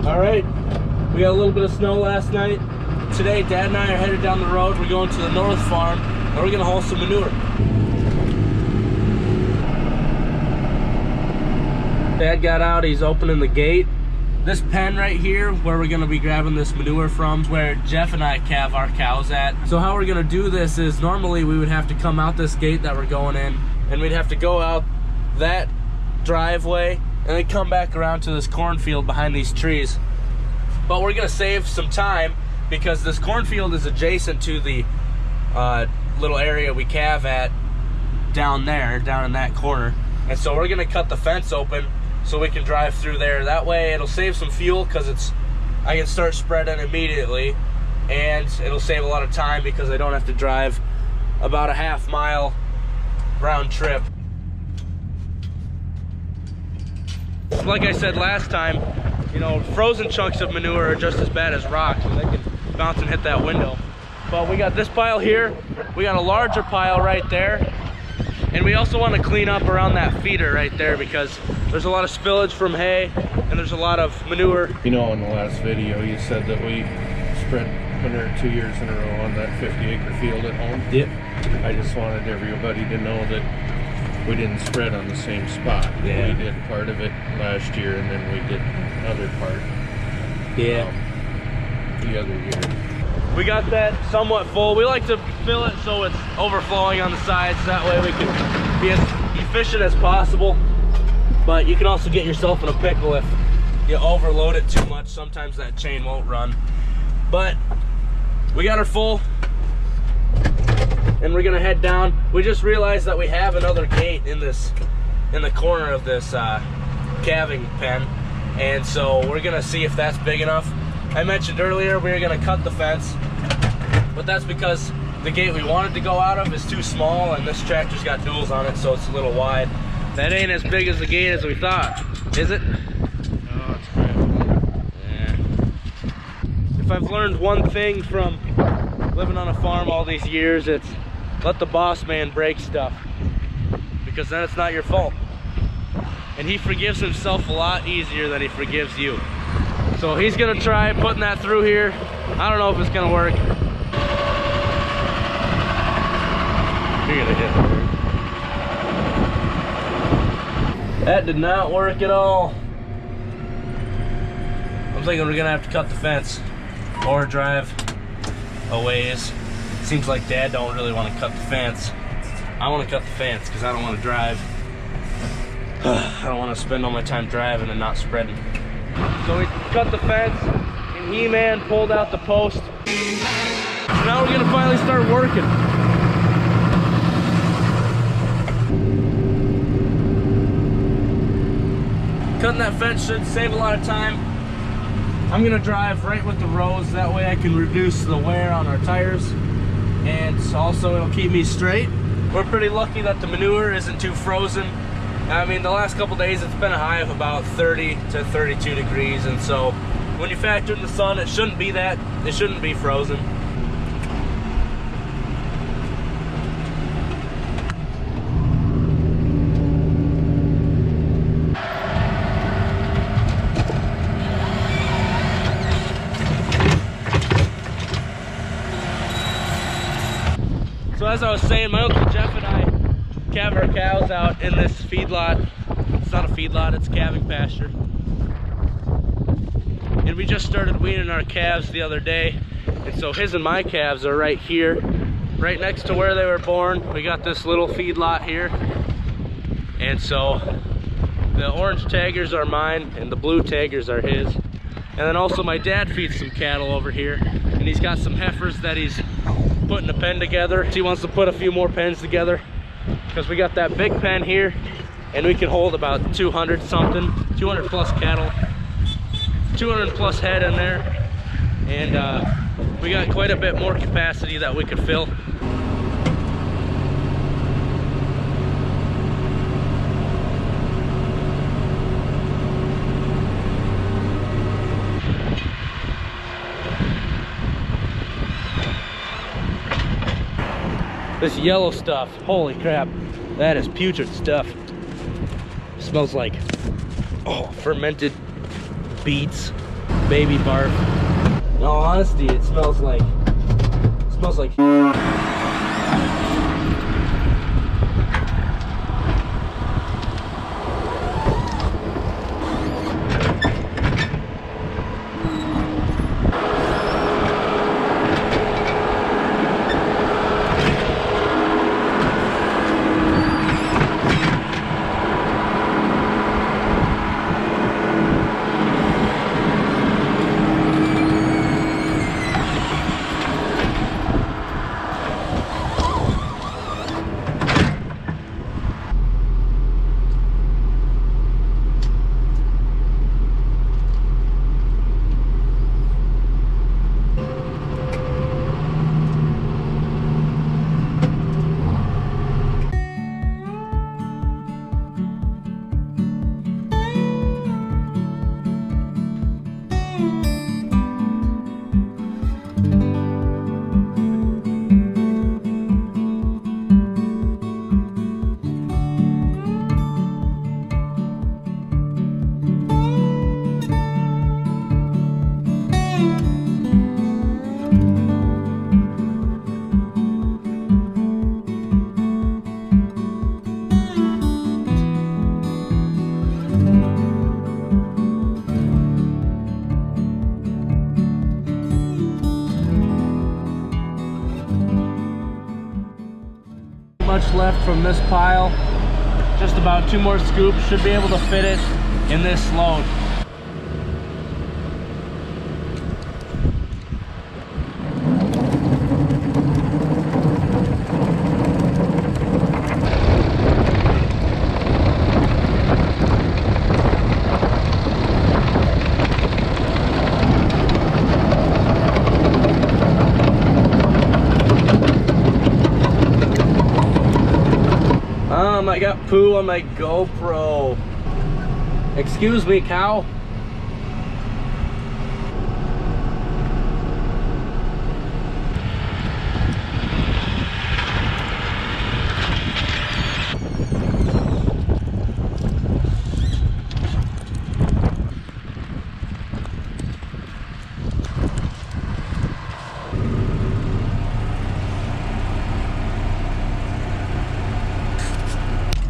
All right, we got a little bit of snow last night. Today, Dad and I are headed down the road. We're going to the North Farm, and we're gonna haul some manure. Dad got out, he's opening the gate. This pen right here, where we're gonna be grabbing this manure from, is where Jeff and I calve our cows at. So how we're gonna do this is, normally we would have to come out this gate that we're going in, and we'd have to go out that driveway, and then come back around to this cornfield behind these trees. But we're gonna save some time, because this cornfield is adjacent to the little area we calve at down there, down in that corner. And so we're gonna cut the fence open so we can drive through there. That way it'll save some fuel, because I can start spreading immediately, and it'll save a lot of time because I don't have to drive about a half-mile round trip. Like I said last time, you know, frozen chunks of manure are just as bad as rocks, and they can bounce and hit that window. But we got this pile here, we got a larger pile right there, and we also want to clean up around that feeder right there, because there's a lot of spillage from hay and there's a lot of manure. You know, in the last video you said that we spread manure 2 years in a row on that 50-acre field at home. Yep. I just wanted everybody to know that we didn't spread on the same spot. Yeah. We did part of it last year, and then we did another part the other year. We got that somewhat full. We like to fill it so it's overflowing on the sides. That way we can be as efficient as possible. But you can also get yourself in a pickle if you overload it too much. Sometimes that chain won't run. But we got her full, and we're gonna head down. We just realized that we have another gate in the corner of this calving pen, and so we're gonna see if that's big enough. I mentioned earlier we were gonna cut the fence, but that's because the gate we wanted to go out of is too small, and this tractor's got duals on it, so it's a little wide. That ain't as big as the gate as we thought, is it? Oh, it's great. Yeah. If I've learned one thing from living on a farm all these years, it's let the boss man break stuff, because then it's not your fault. And he forgives himself a lot easier than he forgives you. So he's gonna try putting that through here. I don't know if it's gonna work. You're gonna hit it. That did not work at all. I'm thinking we're gonna have to cut the fence or drive a ways. Seems like Dad don't really want to cut the fence. I want to cut the fence because I don't want to drive. I don't want to spend all my time driving and not spreading. So we cut the fence, and He-Man pulled out the post. So now we're gonna finally start working. Cutting that fence should save a lot of time. I'm gonna drive right with the rows, that way I can reduce the wear on our tires, and also it'll keep me straight. We're pretty lucky that the manure isn't too frozen. I mean, the last couple days it's been a high of about 30 to 32 degrees, and so when you factor in the sun, it shouldn't be that. It shouldn't be frozen. So as I was saying, my Uncle Jeff and I calve our cows out in this feedlot. It's not a feedlot, it's calving pasture. And we just started weaning our calves the other day. And so his and my calves are right here, right next to where they were born. We got this little feedlot here. And so the orange taggers are mine and the blue taggers are his. And then also my dad feeds some cattle over here. And he's got some heifers that he's putting a pen together. He wants to put a few more pens together, because we got that big pen here and we can hold about 200 something, 200 plus cattle, 200 plus head in there, and we got quite a bit more capacity that we could fill. This yellow stuff, holy crap, that is putrid stuff. It smells like, oh, fermented beets. baby barf. In all honesty, it smells like much left from this pile. Just about 2 more scoops. Should be able to fit it in this load. I got poo on my GoPro. Excuse me, cow.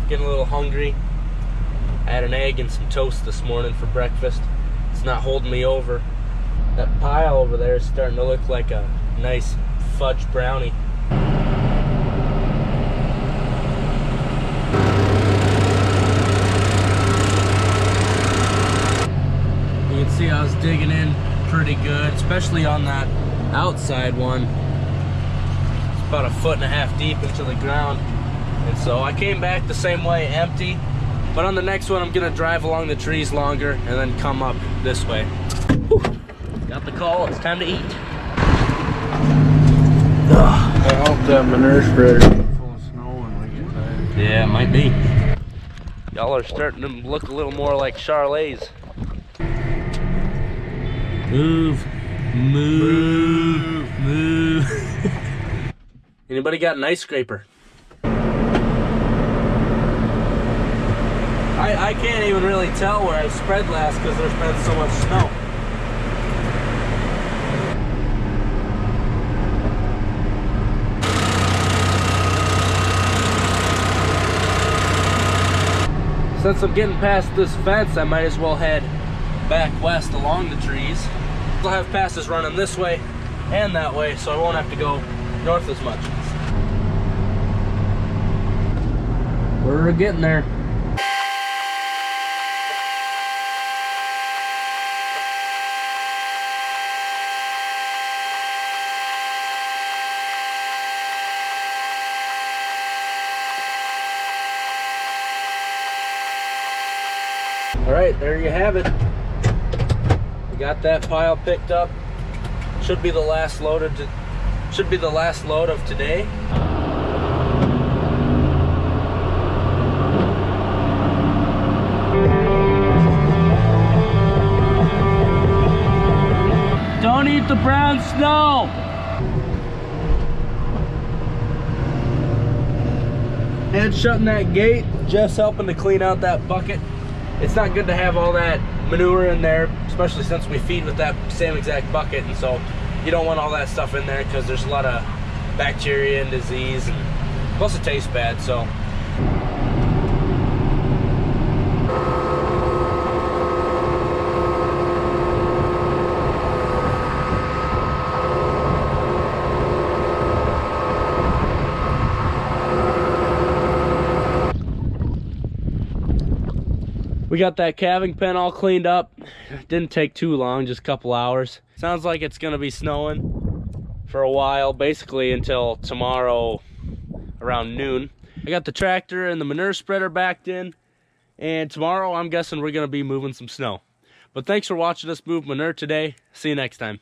Getting a little hungry. I had an egg and some toast this morning for breakfast. It's not holding me over. That pile over there is starting to look like a nice fudge brownie. You can see I was digging in pretty good, especially on that outside one. It's about 1.5 feet deep into the ground. And so I came back the same way, empty. But on the next one, I'm gonna drive along the trees longer and then come up this way. Whew. Got the call, it's time to eat. I hope that manure spreader is full of snow when we get back. Yeah, it might be. Y'all are starting to look a little more like Charlais. Move, move, move. Anybody got an ice scraper? I can't even really tell where I spread last because there's been so much snow. Since I'm getting past this fence, I might as well head back west along the trees. I'll have passes running this way and that way, so I won't have to go north as much. We're getting there. All right, there you have it. We got that pile picked up. Should be the last load of today. Don't eat the brown snow. Ed's shutting that gate. Jeff's helping to clean out that bucket. it's not good to have all that manure in there, especially since we feed with that same exact bucket, and so you don't want all that stuff in there because there's a lot of bacteria and disease, and plus it tastes bad. So we got that calving pen all cleaned up. Didn't take too long, just a couple hours. Sounds like it's gonna be snowing for a while, basically until tomorrow around noon. I got the tractor and the manure spreader backed in, and tomorrow I'm guessing we're gonna be moving some snow. But thanks for watching us move manure today. See you next time.